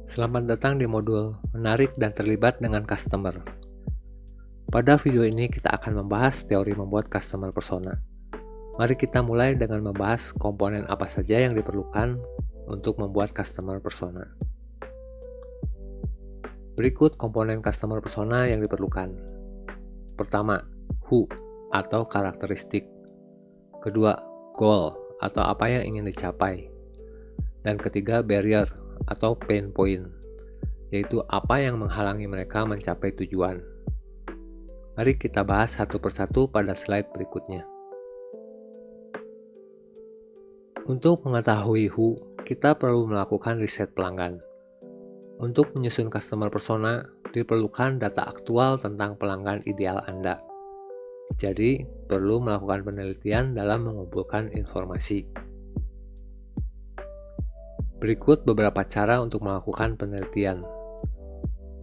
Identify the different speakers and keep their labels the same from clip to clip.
Speaker 1: Selamat datang di modul Menarik dan Terlibat dengan Customer. Pada video ini kita akan membahas teori membuat customer persona. Mari kita mulai dengan membahas komponen apa saja yang diperlukan untuk membuat customer persona. Berikut komponen customer persona yang diperlukan. Pertama, who atau karakteristik. Kedua, goal atau apa yang ingin dicapai. Dan ketiga, barrier atau pain point, yaitu apa yang menghalangi mereka mencapai tujuan. Mari kita bahas satu persatu pada slide berikutnya. Untuk mengetahui who, kita perlu melakukan riset pelanggan. Untuk menyusun customer persona, diperlukan data aktual tentang pelanggan ideal Anda. Jadi, perlu melakukan penelitian dalam mengumpulkan informasi. Berikut beberapa cara untuk melakukan penelitian.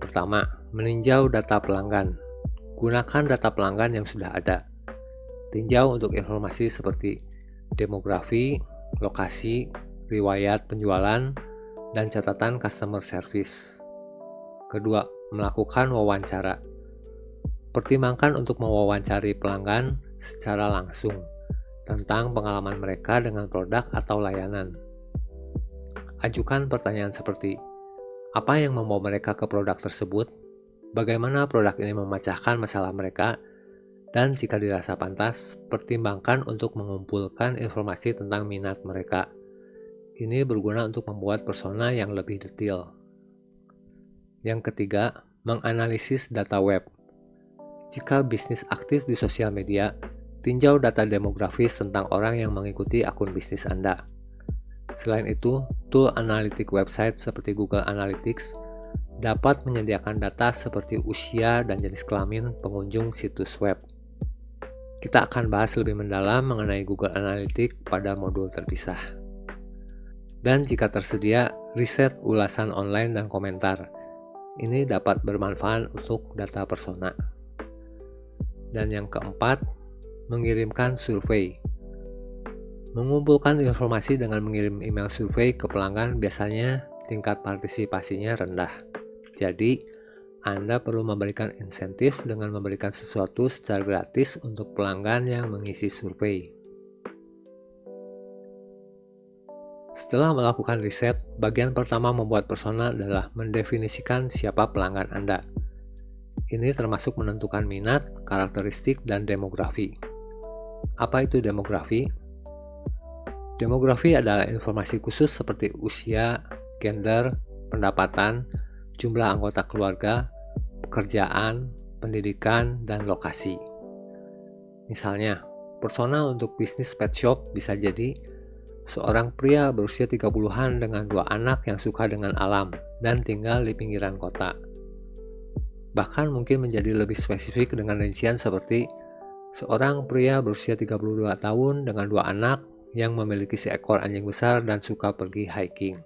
Speaker 1: Pertama, meninjau data pelanggan. Gunakan data pelanggan yang sudah ada. Tinjau untuk informasi seperti demografi, lokasi, riwayat penjualan, dan catatan customer service. Kedua, melakukan wawancara. Pertimbangkan untuk mewawancari pelanggan secara langsung tentang pengalaman mereka dengan produk atau layanan. Ajukan pertanyaan seperti, apa yang membawa mereka ke produk tersebut? Bagaimana produk ini memecahkan masalah mereka? Dan jika dirasa pantas, pertimbangkan untuk mengumpulkan informasi tentang minat mereka. Ini berguna untuk membuat persona yang lebih detail. Yang ketiga, menganalisis data web. Jika bisnis aktif di sosial media, tinjau data demografis tentang orang yang mengikuti akun bisnis Anda. Selain itu, tool analitik website seperti Google Analytics dapat menyediakan data seperti usia dan jenis kelamin pengunjung situs web. Kita akan bahas lebih mendalam mengenai Google Analytics pada modul terpisah. Dan jika tersedia, riset ulasan online dan komentar. Ini dapat bermanfaat untuk data persona. Dan yang keempat, mengirimkan survei. Mengumpulkan informasi dengan mengirim email survei ke pelanggan biasanya tingkat partisipasinya rendah. Jadi, Anda perlu memberikan insentif dengan memberikan sesuatu secara gratis untuk pelanggan yang mengisi survei. Setelah melakukan riset, bagian pertama membuat persona adalah mendefinisikan siapa pelanggan Anda. Ini termasuk menentukan minat, karakteristik, dan demografi. Apa itu demografi? Demografi adalah informasi khusus seperti usia, gender, pendapatan, jumlah anggota keluarga, pekerjaan, pendidikan, dan lokasi. Misalnya, persona untuk bisnis pet shop bisa jadi seorang pria berusia 30-an dengan 2 anak yang suka dengan alam dan tinggal di pinggiran kota. Bahkan mungkin menjadi lebih spesifik dengan rincian seperti seorang pria berusia 32 tahun dengan 2 anak yang memiliki seekor anjing besar dan suka pergi hiking.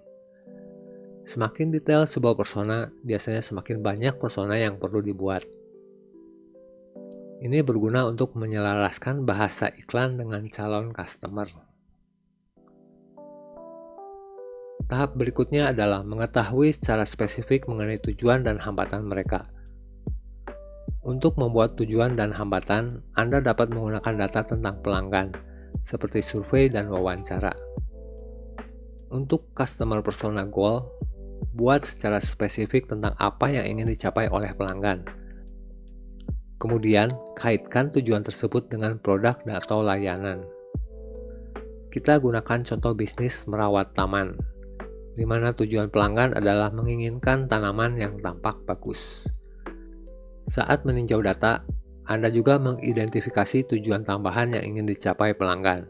Speaker 1: Semakin detail sebuah persona, biasanya semakin banyak persona yang perlu dibuat. Ini berguna untuk menyelaraskan bahasa iklan dengan calon customer. Tahap berikutnya adalah mengetahui secara spesifik mengenai tujuan dan hambatan mereka. Untuk membuat tujuan dan hambatan, Anda dapat menggunakan data tentang pelanggan, seperti survei dan wawancara. Untuk customer persona goal, buat secara spesifik tentang apa yang ingin dicapai oleh pelanggan. Kemudian, kaitkan tujuan tersebut dengan produk atau layanan. Kita gunakan contoh bisnis merawat taman, di mana tujuan pelanggan adalah menginginkan tanaman yang tampak bagus. Saat meninjau data, Anda juga mengidentifikasi tujuan tambahan yang ingin dicapai pelanggan.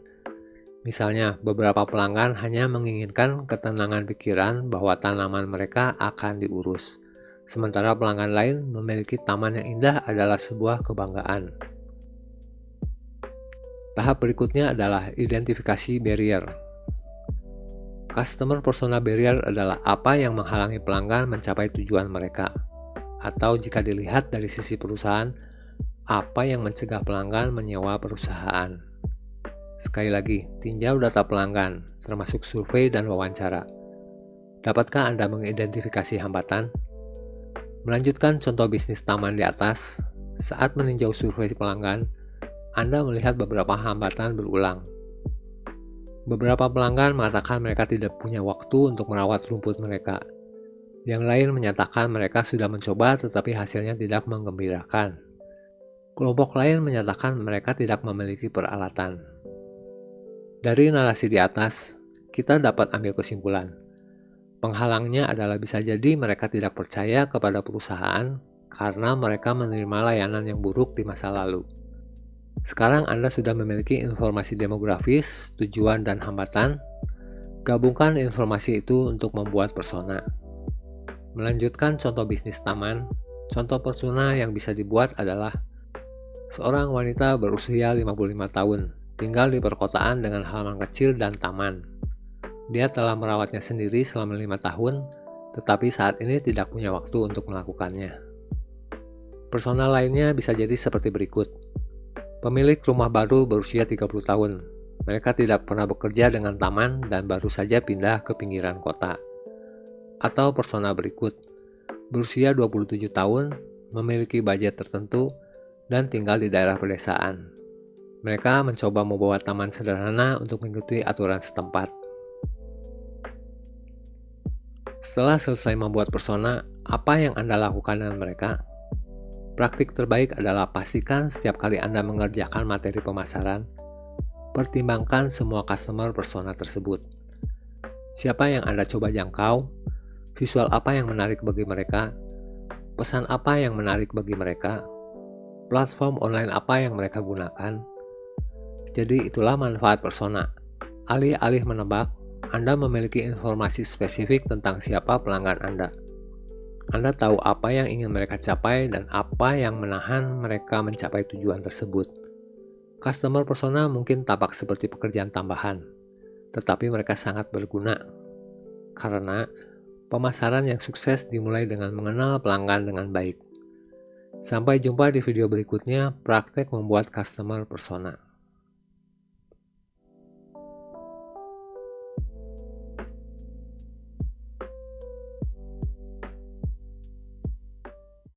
Speaker 1: Misalnya, beberapa pelanggan hanya menginginkan ketenangan pikiran bahwa tanaman mereka akan diurus, sementara pelanggan lain memiliki taman yang indah adalah sebuah kebanggaan. Tahap berikutnya adalah identifikasi barrier. Customer persona barrier adalah apa yang menghalangi pelanggan mencapai tujuan mereka, atau jika dilihat dari sisi perusahaan, apa yang mencegah pelanggan menyewa perusahaan. Sekali lagi, tinjau data pelanggan, termasuk survei dan wawancara. Dapatkah Anda mengidentifikasi hambatan? Melanjutkan contoh bisnis taman di atas, saat meninjau survei pelanggan, Anda melihat beberapa hambatan berulang. Beberapa pelanggan mengatakan mereka tidak punya waktu untuk merawat rumput mereka. Yang lain menyatakan mereka sudah mencoba tetapi hasilnya tidak menggembirakan. Kelompok lain menyatakan mereka tidak memiliki peralatan. Dari narasi di atas, kita dapat ambil kesimpulan. Penghalangnya adalah bisa jadi mereka tidak percaya kepada perusahaan karena mereka menerima layanan yang buruk di masa lalu. Sekarang Anda sudah memiliki informasi demografis, tujuan, dan hambatan. Gabungkan informasi itu untuk membuat persona. Melanjutkan contoh bisnis taman, contoh persona yang bisa dibuat adalah seorang wanita berusia 55 tahun, tinggal di perkotaan dengan halaman kecil dan taman. Dia telah merawatnya sendiri selama 5 tahun, tetapi saat ini tidak punya waktu untuk melakukannya. Persona lainnya bisa jadi seperti berikut. Pemilik rumah baru berusia 30 tahun. Mereka tidak pernah bekerja dengan taman dan baru saja pindah ke pinggiran kota. Atau persona berikut. Berusia 27 tahun, memiliki budget tertentu, dan tinggal di daerah pedesaan. Mereka mencoba membawa taman sederhana untuk mengikuti aturan setempat. Setelah selesai membuat persona, apa yang Anda lakukan dengan mereka? Praktik terbaik adalah pastikan setiap kali Anda mengerjakan materi pemasaran, pertimbangkan semua customer persona tersebut. Siapa yang Anda coba jangkau? Visual apa yang menarik bagi mereka? Pesan apa yang menarik bagi mereka? Platform online apa yang mereka gunakan? Jadi itulah manfaat persona. Alih-alih menebak, Anda memiliki informasi spesifik tentang siapa pelanggan Anda. Anda tahu apa yang ingin mereka capai dan apa yang menahan mereka mencapai tujuan tersebut. Customer persona mungkin tampak seperti pekerjaan tambahan, tetapi mereka sangat berguna. Karena pemasaran yang sukses dimulai dengan mengenal pelanggan dengan baik. Sampai jumpa di video berikutnya, praktek membuat customer persona.